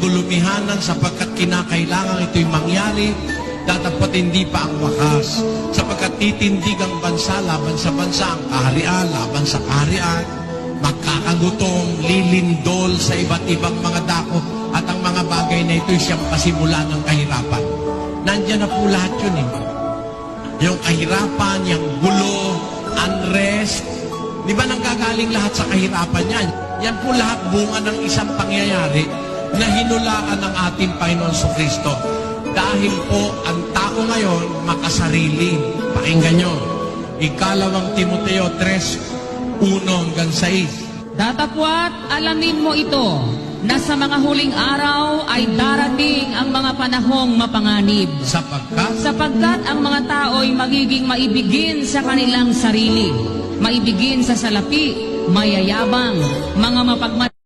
magulumihanan sapagkat kinakailangan ito'y mangyari, datapot hindi pa ang wakas. Sapagkat titindig ang bansa laban sa bansa, ang kaharian laban sa kaharian, magkakagutom, lilindol sa iba't ibang mga dako, at ang mga bagay na ito'y siyang pasimula ng kahirapan. Nandiyan na po lahat yun eh. Yung kahirapan, yung gulo, unrest, di ba nanggagaling lahat sa kahirapan yan? Yan po lahat bunga ng isang pangyayari na hinulaan ng ating Panginoon Kristo. Dahil po ang tao ngayon makasarili. Pakinggan nyo. Ikalawang Timoteo 3:1-6. Datapwat alamin mo ito, na sa mga huling araw ay darating ang mga panahong mapanganib. Sapagkat ang mga tao'y magiging maibigin sa kanilang sarili, maibigin sa salapi, mayayabang, mga mapagmataas,